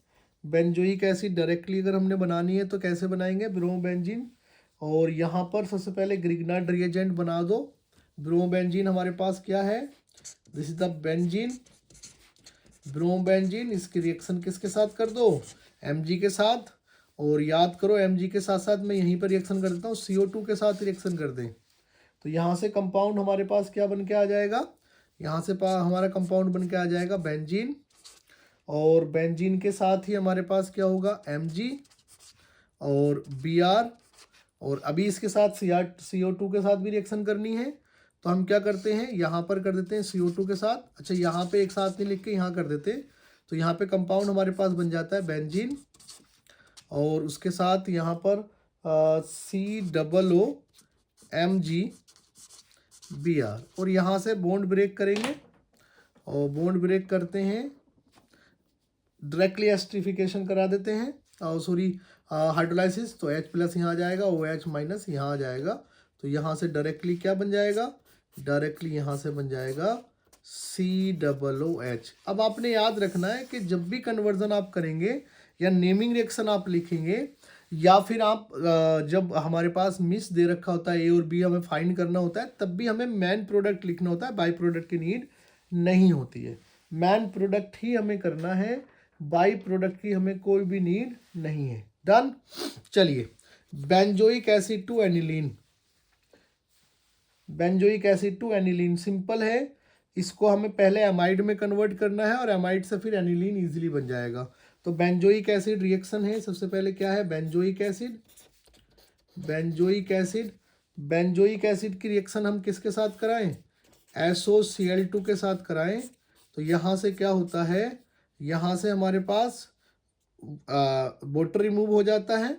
बेंजोइक एसिड डायरेक्टली अगर हमने बनानी है तो कैसे बनाएंगे, ब्रोमो बेंजीन, और यहाँ पर सबसे पहले ग्रिग्नार्ड रिएजेंट बना दो, ब्रोमो बेंजीन हमारे पास क्या है, this is the benzene, bromo benzene, इसकी रिएक्शन किसके साथ कर दो, Mg के साथ, और याद करो Mg के साथ साथ मैं यहीं पर रिएक्शन कर देता हूँ, CO2 के साथ रिएक्शन कर दें, तो यहाँ से कंपाउंड हमारे पास क्या बन के आ जाएगा, यहाँ से हमारा कंपाउंड बन के आ जाएगा बेंजीन, और बेंजीन के साथ ही हमारे पास क्या होगा, Mg और Br, और अभी इसके साथ CO2 के साथ भी रिएक्शन करनी है, तो हम क्या करते हैं, यहाँ पर कर देते हैं CO2 के साथ, अच्छा यहाँ पे एक साथ नहीं लिख के यहाँ कर देते, तो यहाँ पे कंपाउंड हमारे पास बन जाता है बेंजीन, और उसके साथ यहाँ पर COOMgBr, और यहाँ से बॉन्ड ब्रेक करेंगे, और बॉन्ड ब्रेक करते हैं, डायरेक्टली एस्टरिफिकेशन करा देते हैं, सॉरी हाइड्रोलाइसिस, तो H+ यहाँ आ जाएगा, OH- यहाँ आ जाएगा, तो यहाँ से डायरेक्टली क्या बन जाएगा, डायरेक्टली यहाँ से बन जाएगा COOH। अब आपने याद रखना है कि जब भी कन्वर्जन आप करेंगे या नेमिंग रिएक्शन आप लिखेंगे, या फिर आप जब हमारे पास मिस दे रखा होता है A और B हमें फाइंड करना होता है, तब भी हमें मैन प्रोडक्ट लिखना होता है, बाई प्रोडक्ट की नीड नहीं होती है। मैन प्रोडक्ट ही हमें करना है, बाई प्रोडक्ट की हमें कोई भी नीड नहीं है। डन। चलिए, benzoic acid to aniline, benzoic acid to aniline simple है। इसको हमें पहले एमाइड में कन्वर्ट करना है और एमाइड से फिर एनिलीन इजीली बन जाएगा। तो बेंजोइक एसिड रिएक्शन है, सबसे पहले क्या है, benzoic acid, benzoic acid, benzoic acid की रिएक्शन हम किसके साथ कराएं, SOCl2 के साथ कराएं। तो यहाँ से क्या होता है, यहाँ से हमारे पास वाटर रिमूव हो जाता है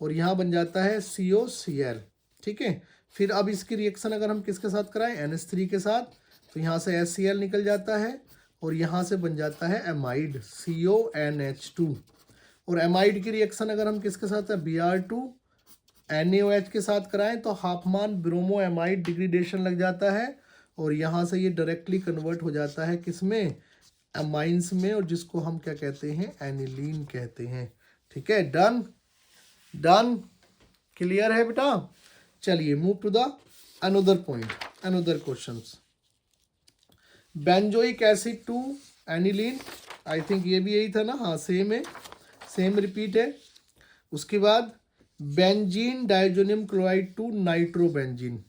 और यहाँ बन जाता है COCl। ठीक है, फिर अब इसकी रिएक्शन अगर हम किसके साथ कराएं, NH3 के साथ, तो यहाँ से HCl निकल जाता है और यहाँ से बन जाता है एमाइड CONH2। और एमाइड की रिएक्शन अगर हम किसके साथ है, Br2 NaOH के साथ कराएं तो हाफमान ब्रोमो एमाइड डिग्रेडेशन लग जाता है और यहाँ से ये डायरेक्टली कन्वर्ट हो जाता है किसमें, एमाइंस में, और जिसको हम क्या कहते हैं, एनिलीन कहते हैं। ठीक है, डन, डन, क्लियर है बेटा। चलिए move to the another point, another questions. Benzoic acid to aniline, I think ये भी यही था ना, हाँ सेम है, सेम रिपीट है। उसके बाद benzene diazonium chloride to nitrobenzene,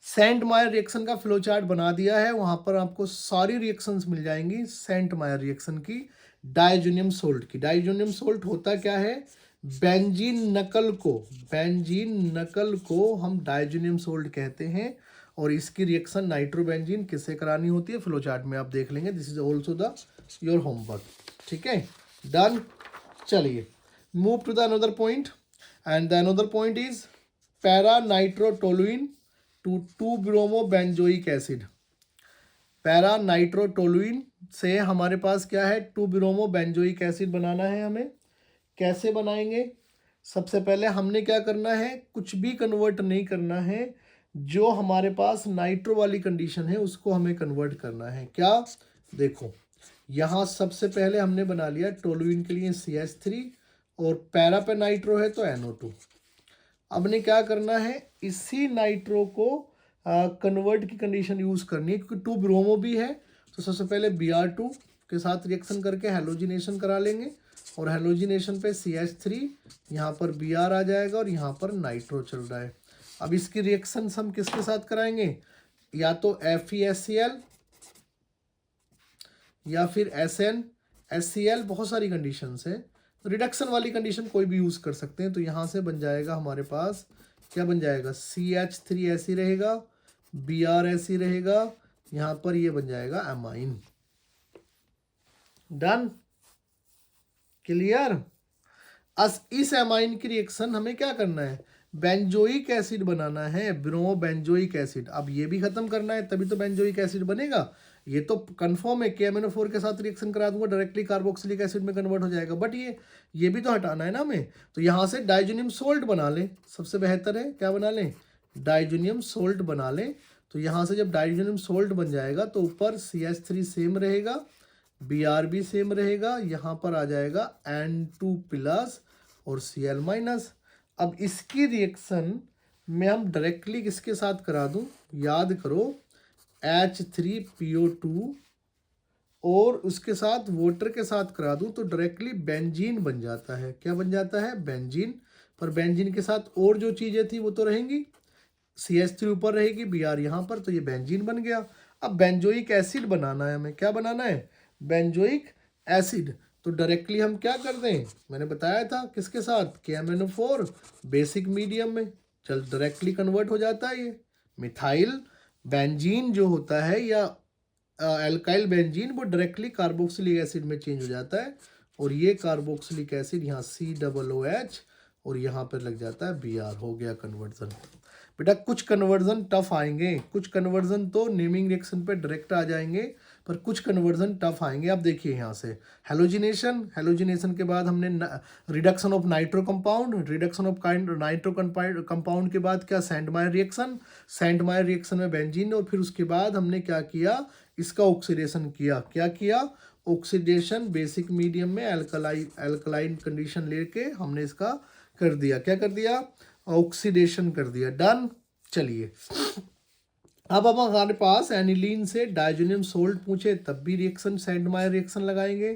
Sandmeyer reaction का फ्लो चार्ट बना दिया है, वहां पर आपको सारी रिएक्शंस मिल जाएंगी सेंट मायर रिएक्शन की डाइजोनियम सोल्ट की। डाइजोनियम सोल्ट होता क्या है, बेंजीन नकल को, बेंजीन नकल को हम डाइजोनियम सोल्ट कहते हैं और इसकी रिएक्शन नाइट्रोबेंजीन किससे करानी होती है, फ्लो चार्ट में आप देख लेंगे। This is also the your homework. ठीक है, डन। चलिए move to the another point, and the another point is para nitrotoluene to two bromo benzoic acid. Para nitrotoluene से हमारे पास क्या है, 2-ब्रोमो-बेंजोइक एसिड बनाना है हमें। कैसे बनाएंगे, सबसे पहले हमने क्या करना है, कुछ भी कन्वर्ट नहीं करना है, जो हमारे पास नाइट्रो वाली कंडीशन है उसको हमें कन्वर्ट करना है। क्या, देखो यहाँ सबसे पहले हमने बना लिया टोलुइन के लिए CH3 और पैरा पे नाइट्रो है तो NO2। अब ने क्या करना है, इसी नाइट्रो को कन्वर्ट की कंडीशन यूज करनी है, क्योंकि 2 ब्रोमो भी है। तो सबसे पहले Br2 के साथ रिएक्शन करके हेलोजिनेशन करा लेंगे और हेलोजिनेशन पे CH3, यहाँ पर Br आ जाएगा और यहाँ पर नाइट्रो चल रहा है। अब इसकी रिएक्शन हम किसके साथ कराएंगे, या तो FeSCl या फिर SnHCl, बहुत सारी कंडीशंस है, तो रिडक्शन वाली कंडीशन कोई भी यूज कर सकते हैं। तो यहाँ से बन जाएगा हमारे पास, क्या बन जाएगा, CH3 ऐसी रहेगा, Br ऐसी रहेगा, यहाँ पर ये बन जाएगा एमाइन। Done, clear. इस एमाइन की रिएक्शन हमें क्या करना है, बेंजोइक एसिड बनाना है, ब्रोमो बेंजोइक एसिड। अब ये भी खत्म करना है तभी तो बेंजोइक एसिड बनेगा। ये तो कंफर्म है, KMnO4 के साथ रिएक्शन करा दूंगा डायरेक्टली कार्बोक्सिलिक एसिड में कन्वर्ट हो जाएगा, बट ये भी तो हटाना है ना हमें। तो यहाँ से डाइजोनियम सोल्ट बना लें, सबसे बेहतर है, क्या बना लें, डाइजोनियम सोल्ट बना लें। तो यहाँ से जब डाइजोनियम सोल्ट बन जाएगा तो ऊपर CH3 सेम रहेगा, Br भी सेम रहेगा, यहाँ पर आ जाएगा N2+ और Cl-। अब इसकी रिएक्शन में हम डायरेक्टली किसके साथ करा दूं, याद करो, H3PO2 और उसके साथ वाटर के साथ करा दूं तो डायरेक्टली बेंजीन बन जाता है। क्या बन जाता है, बेंजीन। पर बेंजीन के साथ और जो चीज़ें थी वो तो रहेंगी, CH3 ऊपर रहेगी, Br यहाँ पर, तो ये बेंजीन बन गया। अब बेंजोइक एसिड बनाना है हमें, क्या बनाना है, बेंजोइक एसिड। तो डायरेक्टली हम क्या कर दें, मैंने बताया था किसके साथ, KMnO4 बेसिक मीडियम में, चल डायरेक्टली कन्वर्ट हो जाता है ये मिथाइल बेंजीन जो होता है, या एल्काइल बेंजीन, वो डायरेक्टली कार्बोक्सिलिक एसिड में चेंज हो जाता है और ये कार्बोक्सिलिक एसिड यहाँ COOH और यहाँ पर लग जाता है Br, हो गया कन्वर्जन। बेटा कुछ कन्वर्जन टफ आएंगे, कुछ कन्वर्जन तो नेमिंग रिएक्शन पे डायरेक्ट आ जाएंगे, पर कुछ कन्वर्जन टफ आएंगे। आप देखिए यहाँ से हेलोजिनेशन, हेलोजिनेशन के बाद हमने reduction of nitro compound, reduction of nitro compound के बाद क्या सेंटमायर रिएक्शन, सेंटमायर रिएक्शन में बेंजीन, और फिर उसके बाद हमने क्या किया, इसका ऑक्सीडेशन किया। क्या किया, ऑक्सीडेशन बेसिक मीडियम में एल्कलाइन कंडीशन लेके हमने इसका कर दिया, क्या कर दिया, ऑक्सीडेशन कर दिया। डन। चलिए अब हमारे पास एनिलीन से डाइजोनियम सोल्ट पूछे तब भी रिएक्शन सेंटमायर रिएक्शन लगाएंगे।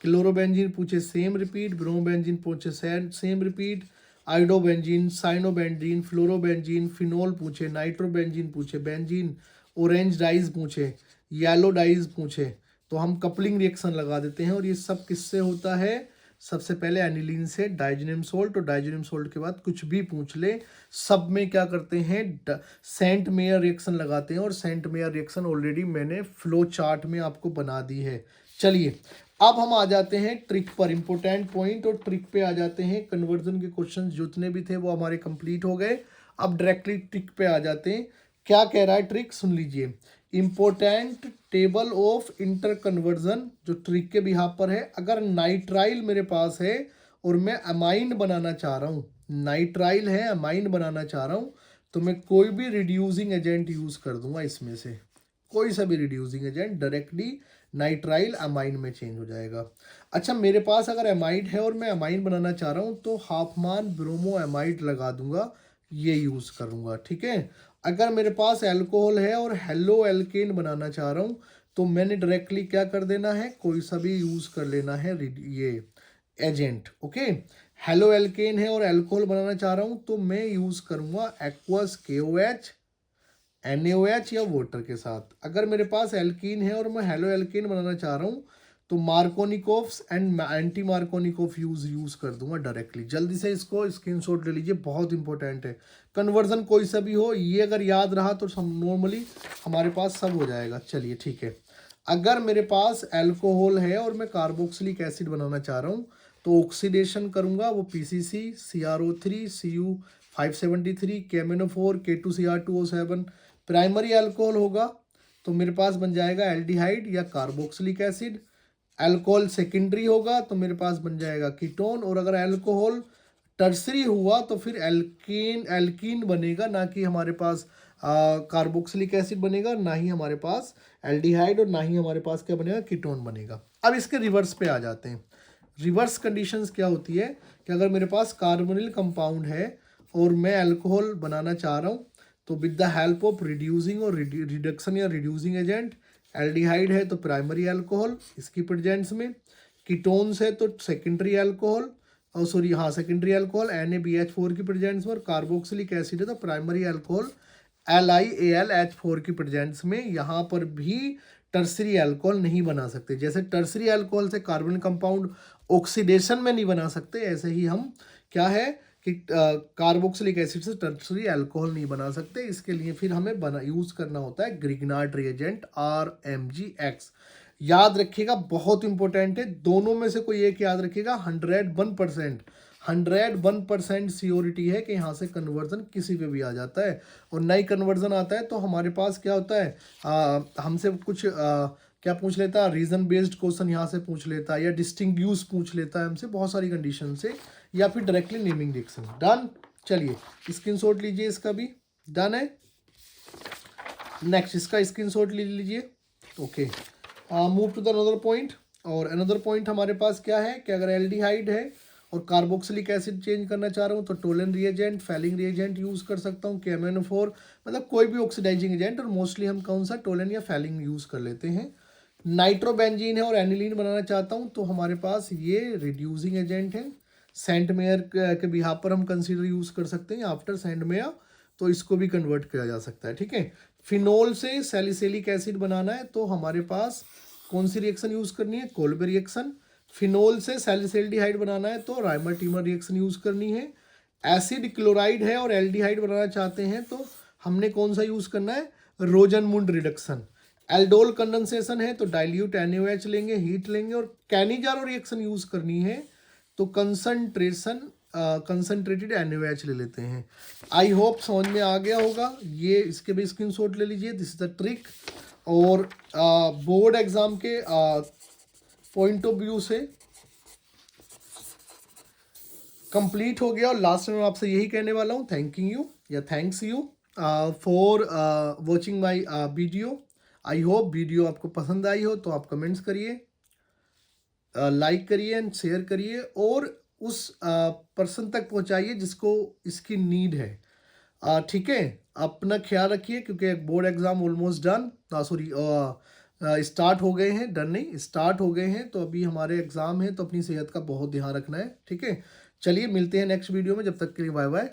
क्लोरोबेंजीन पूछे सेम रिपीट, ब्रोमोबेंजीन पूछे same repeat, iodobenzene, cyanobenzene, fluorobenzene, phenol पूछे, नाइट्रोबेंजीन पूछे, बेंजीन, ऑरेंज डाइज पूछे, येलो डाइज पूछे, तो हम कपलिंग रिएक्शन लगा देते हैं। और ये सब किससे होता है, सबसे पहले एनिलीन से डाइजोनियम सोल्ट, और डाइजोनियम सोल्ट के बाद कुछ भी पूछ ले सब में क्या करते हैं, सेंट मेयर रिएक्शन लगाते हैं। और सेंट मेयर रिएक्शन ऑलरेडी मैंने फ्लो चार्ट में आपको बना दी है। चलिए अब हम आ जाते हैं ट्रिक पर, इंपॉर्टेंट पॉइंट, और ट्रिक पे आ जाते हैं। कन्वर्जन के क्वेश्चन जितने भी थे वो हमारे कंप्लीट हो गए। अब डायरेक्टली ट्रिक पे आ जाते हैं। क्या कह रहा है ट्रिक, सुन लीजिए। Important table of inter conversion जो ट्रिक के बिहाफ पर है, अगर नाइट्राइल मेरे पास है और मैं अमाइन बनाना चाह रहा हूँ, नाइट्राइल है अमाइन बनाना चाह रहा हूँ, तो मैं कोई भी रिड्यूसिंग एजेंट यूज कर दूंगा, इसमें से कोई सा भी reducing agent directly nitrile amine में चेंज हो जाएगा। अच्छा मेरे पास अगर एमाइड है और मैं अमाइन बनाना चाह रहा हूँ तो हाफमान ब्रोमो एमाइड लगा दूंगा, ये यूज करूंगा, ठीक है। अगर मेरे पास अल्कोहल है और हेलो एल्केन बनाना चाह रहा हूँ तो मैंने डायरेक्टली क्या कर देना है, कोई सा भी यूज कर लेना है ये एजेंट, ओके। हेलो एल्केन है और अल्कोहल बनाना चाह रहा हूँ तो मैं यूज करूंगा एक्वस KOH NaOH या वाटर के साथ। अगर मेरे पास एल्कीन है और मैं हेलो एल्केन बनाना चाह रहा हूँ तो Markovnikov's and anti Markovnikov use कर दूंगा डायरेक्टली। जल्दी से इसको स्क्रीनशॉट ले लीजिए, बहुत इंपॉर्टेंट है। कन्वर्जन कोई सा भी हो, ये अगर याद रहा तो नॉर्मली हमारे पास सब हो जाएगा। चलिए ठीक है, अगर मेरे पास अल्कोहल है और मैं कार्बोक्सिलिक एसिड बनाना चाह रहा हूँ तो ऑक्सीडेशन करूंगा, वो PCC CrO3 Cu573 KMnO4 K2Cr2O7 primary alcohol होगा तो मेरे पास बन जाएगा एल्डिहाइड या कार्बोक्सिलिक एसिड। अल्कोहल सेकेंडरी होगा तो मेरे पास बन जाएगा कीटोन। और अगर अल्कोहल टर्सरी हुआ तो फिर एल्कीन बनेगा, ना कि हमारे पास कार्बोक्सिलिक एसिड बनेगा, ना ही हमारे पास एल्डिहाइड, और ना ही हमारे पास क्या बनेगा, कीटोन बनेगा। अब इसके रिवर्स पे आ जाते हैं। रिवर्स कंडीशंस क्या होती है कि अगर मेरे पास कार्बोनिल कंपाउंड है और मैं अल्कोहल बनाना चाह रहा हूँ तो with the help of reducing और रिडक्शन या रिड्यूसिंग एजेंट, एल्डिहाइड है तो प्राइमरी अल्कोहल इसकी प्रेजेंस में, कीटोन्स है तो सेकेंडरी अल्कोहल, और सॉरी हाँ सेकेंडरी अल्कोहल NaBH4 की प्रेजेंस में, और कार्बोक्सिलिक एसिड है तो प्राइमरी अल्कोहल LiAlH4 की प्रेजेंस में। यहाँ पर भी टर्सरी अल्कोहल नहीं बना सकते। जैसे टर्सरी अल्कोहल से कार्बन कंपाउंड ऑक्सीडेशन में नहीं बना सकते, ऐसे ही हम क्या है कि कार्बोक्सिलिक एसिड से टर्सरी अल्कोहल नहीं बना सकते। इसके लिए फिर हमें यूज करना होता है ग्रिग्नार्ड रिएजेंट RMgX। याद रखिएगा, बहुत इंपॉर्टेंट है, दोनों में से कोई एक याद रखिएगा। 101% सियोरिटी है कि यहाँ से कन्वर्जन किसी पे भी आ जाता है। और नई कन्वर्जन आता है तो हमारे पास क्या होता है, हमसे कुछ क्या पूछ लेता है, रीजन बेस्ड क्वेश्चन यहाँ से पूछ लेता है, या डिस्टिंग्यूश पूछ लेता है हमसे बहुत सारी कंडीशन से, या फिर डायरेक्टली नेमिंग रिएक्शन। डन। चलिए स्क्रीनशॉट लीजिए, इसका भी डन है। नेक्स्ट इसका स्क्रीनशॉट ले लीजिए, okay. Move to the another point. और अनदर पॉइंट हमारे पास क्या है कि अगर एल्डिहाइड है और कार्बोक्सिलिक एसिड चेंज करना चाह रहा हूँ तो Tollens reagent, falling reagent use कर सकता हूँ, KMnO4, मतलब कोई भी ऑक्सीडाइजिंग एजेंट, और मोस्टली हम कौन सा टोलन या फैलिंग यूज कर लेते हैं। नाइट्रोबेंजीन है और एनिलीन बनाना चाहता हूँ तो हमारे पास ये रिड्यूसिंग एजेंट है। सेंट मेयर के बिहाफ पर हम कंसीडर यूज कर सकते हैं आफ्टर सेंट मेयर, तो इसको भी कन्वर्ट किया जा सकता है, ठीक है। फिनोल से सैलिसिलिक एसिड बनाना है तो हमारे पास कौन सी रिएक्शन यूज करनी है, कोल्बे रिएक्शन। फिनोल से सैलिसिल्डिहाइड बनाना है तो राइमर टीमर रिएक्शन यूज करनी है। एसिड क्लोराइड है और एल्डिहाइड बनाना चाहते हैं तो हमने कौन सा यूज करना है, रोजनमुंड रिडक्शन। एल्डोल कंडेंसेशन है तो डाइल्यूट NaOH लेंगे, हीट लेंगे, और कैनिजारो रिएक्शन यूज करनी है तो कंसंट्रेशन कंसनट्रेटेड NaOH ले लेते हैं। आई होप समझ में आ गया होगा। ये इसके भी स्क्रीनशॉट ले लीजिए, दिस इज द ट्रिक। और बोर्ड एग्जाम के पॉइंट ऑफ व्यू से कंप्लीट हो गया। और लास्ट में आपसे यही कहने वाला हूँ, थैंकिंग यू या thanks you for watching my video. I hope video आपको पसंद आई हो तो आप कमेंट्स करिए, लाइक करिए एंड शेयर करिए, और उस पर्सन तक पहुंचाइए जिसको इसकी नीड है। ठीक है, अपना ख्याल रखिए, क्योंकि board exam almost done, sorry start हो गए हैं, डन नहीं स्टार्ट हो गए हैं, तो अभी हमारे एग्ज़ाम है, तो अपनी सेहत का बहुत ध्यान रखना है। ठीक है, चलिए मिलते हैं नेक्स्ट वीडियो में, जब तक के लिए बाय बाय।